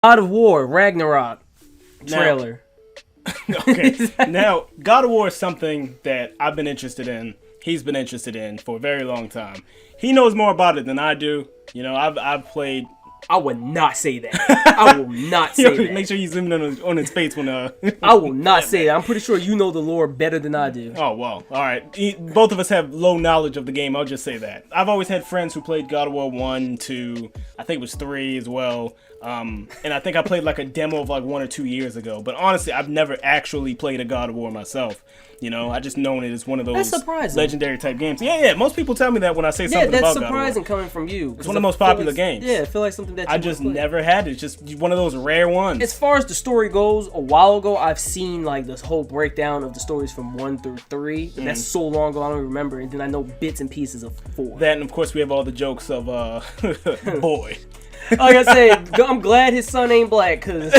God of War Ragnarok trailer. Okay, now God of War is something that I've been interested in. He's been interested in for a very long time. He knows more about it than I do. You know, I've played. I would not say that. I will not say that. Make sure you zoom in on his face when I will not say that. I'm pretty sure you know the lore better than I do. Oh well, all right. Both of us have low knowledge of the game. I'll just say that. I've always had friends who played God of War 1, 2, I think it was 3 as well. And I think I played like a demo of like 1 or 2 years ago. But honestly, I've never actually played a God of War myself. You know, I just known it as one of those legendary type games. Yeah. Most people tell me that when I say something about God of War. Yeah, that's surprising coming from you. It's one of the most popular games. Yeah, I feel like something that you I just never had it. It's just one of those rare ones. As far as the story goes, a while ago, I've seen like this whole breakdown of the stories from 1 through 3. And that's so long ago, I don't remember. And then I know bits and pieces of 4. That, and of course, we have all the jokes of, boy. Like I said, I'm glad his son ain't black, cause.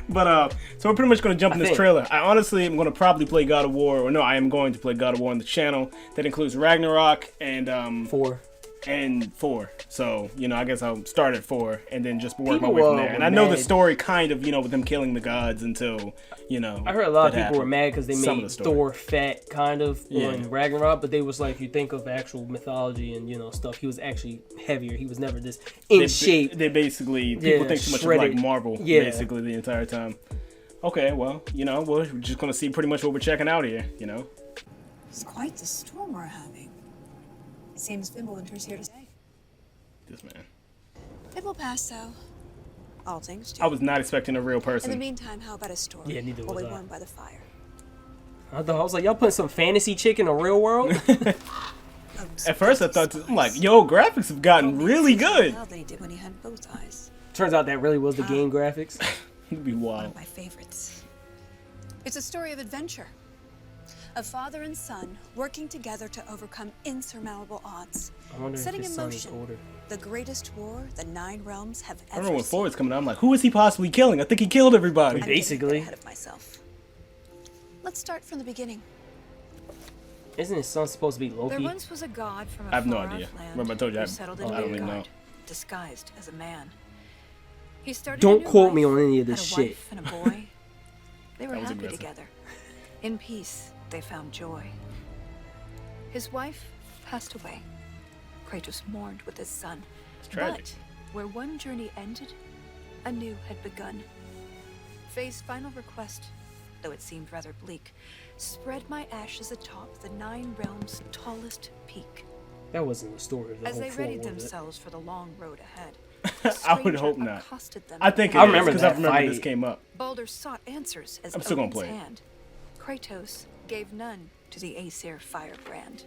But so we're pretty much going to jump in this trailer. I honestly am going to probably play God of War, or no, I am going to play God of War on the channel. That includes Ragnarok and 4. And 4. So, you know, I guess I'll start at 4 and then just work my way from there. And I know the story kind of, you know, with them killing the gods until, you know. I heard a lot of people were mad because they made Thor fat kind of on Ragnarok, but they was like, if you think of actual mythology and, you know, stuff, he was actually heavier. He was never this in shape. They basically, people think too much of like Marvel basically the entire time. Okay, well, you know, we're just going to see pretty much what we're checking out here, you know. It's quite the storm we're having. It seems Fimbulwinter's here to stay. This man. It will pass, though. All things do. I was not expecting a real person. In the meantime, how about a storm? Yeah, neither was I. Warmed by the fire. I was like, y'all putting some fantasy chick in the real world? At first, I thought, I'm like, yo, graphics have gotten really good. Than he did when he had both eyes. Turns out that really was the game graphics. It'd be wild. One of my favorites. It's a story of adventure. A father and son working together to overcome insurmountable odds. I wonder setting if his in son motion is older. the greatest war the 9 realms have ever I remember when seen. 4 was coming out, I'm like, who is he possibly killing? I think he killed everybody. I'm basically ahead of myself. Let's start from the beginning. Isn't his son supposed to be Loki? There once was a god from a I have no far-off idea. land Remember I told you who I settled in don't really know. Midgard, disguised as a man. He started Don't a new quote life, me on any of this had a shit. wife and a boy. They were That was happy aggressive. together. In peace, they found joy. His wife passed away. Kratos mourned with his son. It's tragic. But where one journey ended, a new had begun. Faye's final request, though it seemed rather bleak, spread my ashes atop the 9 realms' tallest peak. That wasn't the story of the As whole they 4, readied was it? themselves for the long road ahead, I would hope not. accosted them. I think it I is, remember because I that remember fight. this came up. Baldur sought answers as I'm still gonna Odin's play it. hand. Kratos gave none to the Aesir firebrand.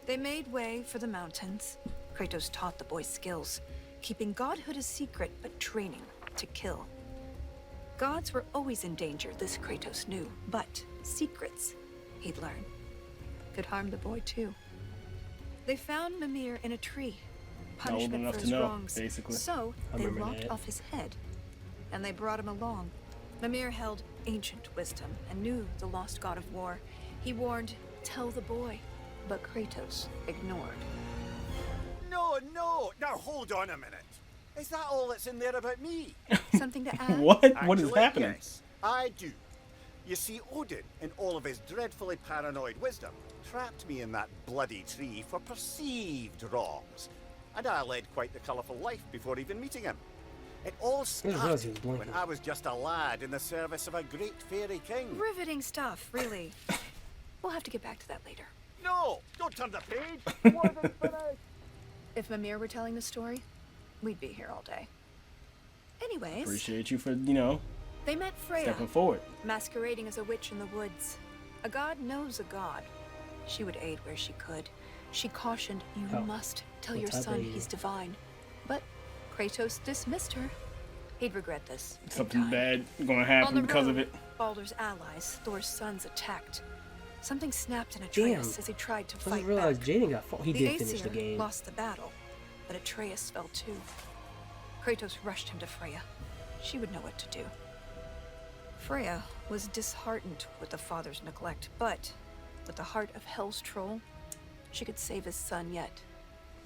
They made way for the mountains. Kratos taught the boy skills, keeping godhood a secret but training to kill. Gods were always in danger, this Kratos knew, but secrets, he'd learn, could harm the boy too. They found Mimir in a tree, Not old punishment enough for to his know, wrongs. basically. So I they remember lopped that. off his head, and they brought him along. Mimir held ancient wisdom and knew the lost god of war. He warned, "Tell the boy," but Kratos ignored. No, now hold on a minute. Is that all that's in there about me? Something to add? What? What is Actually, happening? Yes, I do. You see, Odin, in all of his dreadfully paranoid wisdom, trapped me in that bloody tree for perceived wrongs. And I led quite the colourful life before even meeting him. It all didn't realize he started was when blinking. I was just a lad in the service of a great fairy king. Riveting stuff, really. We'll have to get back to that later. No, don't turn the page. If Mimir were telling the story, we'd be here all day. Anyways, Appreciate you for, you know, they met Freya, stepping forward. masquerading as a witch in the woods. A god knows a god. She would aid where she could. She cautioned, "You Oh. must tell What your type son of he's divine." But Kratos dismissed her. He'd regret this. in Something time. bad gonna On happen the because road, of it. Baldur's allies, Thor's sons, attacked. Something snapped in Damn. Atreus as he tried to I fight didn't realize back. Jaden got fought. He The did finish Aesir the game. lost the battle, but Atreus fell too. Kratos rushed him to Freya. She would know what to do. Freya was disheartened with the father's neglect, but with the heart of Hell's troll, she could save his son yet.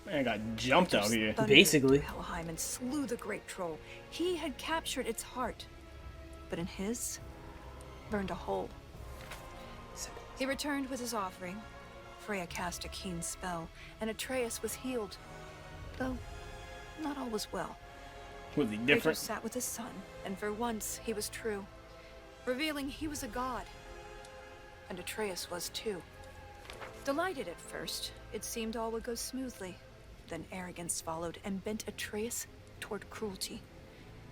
Man, got jumped out here. Basically. Helheim and slew the great troll. He had captured its heart, but in his, burned a hole. He returned with his offering. Freya cast a keen spell, and Atreus was healed. Though, not all was well. Was he different? Kratos sat with his son, and for once he was true, revealing he was a god. And Atreus was too. Delighted at first, it seemed all would go smoothly. Then arrogance followed and bent Atreus toward cruelty.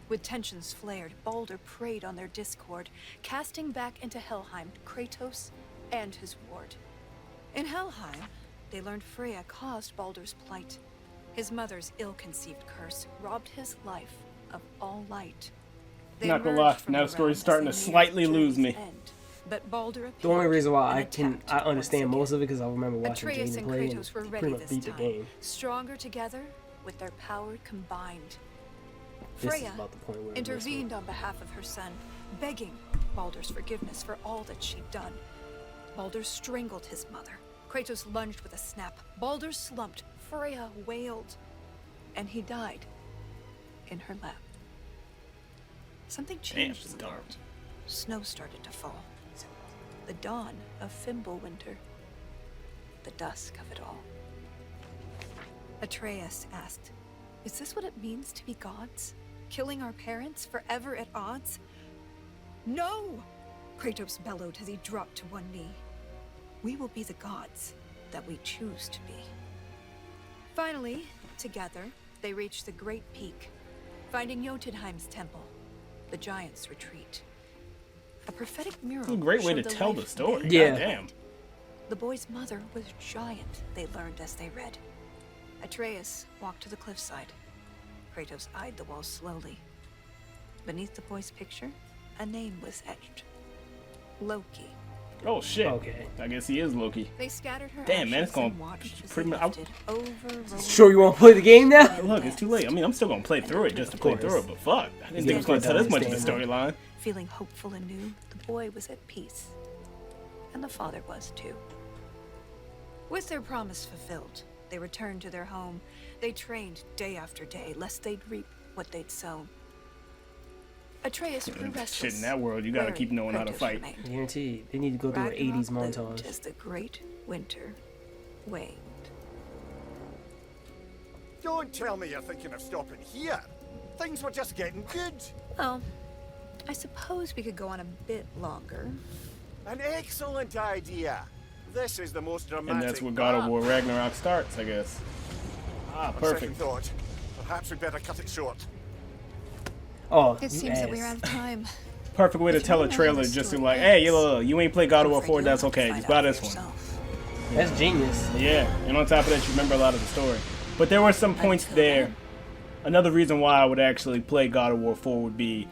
With tensions flared, Baldur preyed on their discord, casting back into Helheim Kratos and his ward. In Helheim, they learned Freya caused Baldur's plight. His mother's ill-conceived curse robbed his life of all light. They Not gonna lie, emerged from now the the story's realm starting to as they slightly neared lose me. journey's end. But Baldur The only reason why appeared and I attacked understand once most again. of it because I remember watching Atreus Jaden and play and Kratos were he ready pretty much this beat the time, game. stronger together with their power combined. This is Freya about the point where intervened on behalf of her son, begging Baldur's forgiveness for all that she'd done. Baldur strangled his mother. Kratos lunged with a snap. Baldur slumped. Freya wailed. And he died in her lap. Something changed in the dark. world. Snow started to fall. The dawn of Fimbulwinter. The dusk of it all. Atreus asked, "Is this what it means to be gods? Killing our parents forever at odds?" "No!" Kratos bellowed as he dropped to one knee. "We will be the gods that we choose to be." Finally, together, they reached the Great Peak, finding Jotunheim's temple, the giants' retreat. A prophetic mural. It's a great way to showed tell the life story. they Yeah. Goddamn. The boy's mother was giant, they learned as they read. Atreus walked to the cliffside. Kratos eyed the wall slowly. Beneath the boy's picture, a name was etched. Loki. Oh shit. Okay. I guess he is Loki. They scattered her Damn, man, it's ashes gonna and watched as pretty they much- lifted over rolling Sure you want to play the game now? Look, it's too late. I mean, I'm still gonna play through it just to play through it, but fuck. I didn't think it was gonna tell this much of the storyline. Feeling hopeful and new, the boy was at peace. And the father was too. With their promise fulfilled, they returned to their home. They trained day after day, lest they'd reap what they'd sown. Atreus grew restless. Shit, in that world, you gotta wary keep knowing how to Kratos fight. remained. Guaranteed. They need to go through an 80s Ragnarok loomed montage. as the great winter waned. Don't tell me you're thinking of stopping here. Things were just getting good. Well, I suppose we could go on a bit longer. An excellent idea. This is the most dramatic And that's where God of part. War Ragnarok starts, I guess. Ah, On second perfect. thought, perhaps we'd better cut it short. Oh, It you seems that we're ass. out of time. Perfect way to If you tell a wanna know how trailer the just to story like, hey, ends, you ain't played God of War I'm 4, afraid that's you'll have to okay. find Just buy out for this one. yourself. That's genius. Yeah, and on top of that, you remember a lot of the story. But there were some points Until there. then. Another reason why I would actually play God of War 4 would be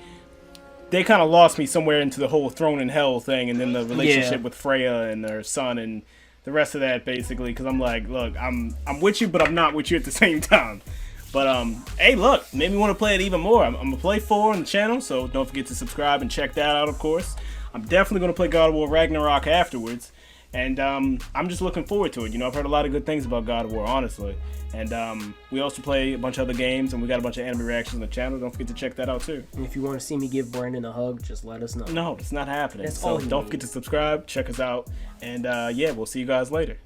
they kind of lost me somewhere into the whole throne in hell thing, and then the relationship Yeah. with Freya and her son and the rest of that, basically. Because I'm like, look, I'm with you, but I'm not with you at the same time. But hey, look, made me want to play it even more. I'm gonna play 4 on the channel, so don't forget to subscribe and check that out, of course. I'm definitely gonna play God of War Ragnarok afterwards, and I'm just looking forward to it. You know, I've heard a lot of good things about God of War, honestly. And we also play a bunch of other games, and we got a bunch of anime reactions on the channel. Don't forget to check that out too. And if you want to see me give Brandon a hug, just let us know. No, it's not happening. That's So all he don't forget needs. to subscribe, check us out, and yeah, we'll see you guys later.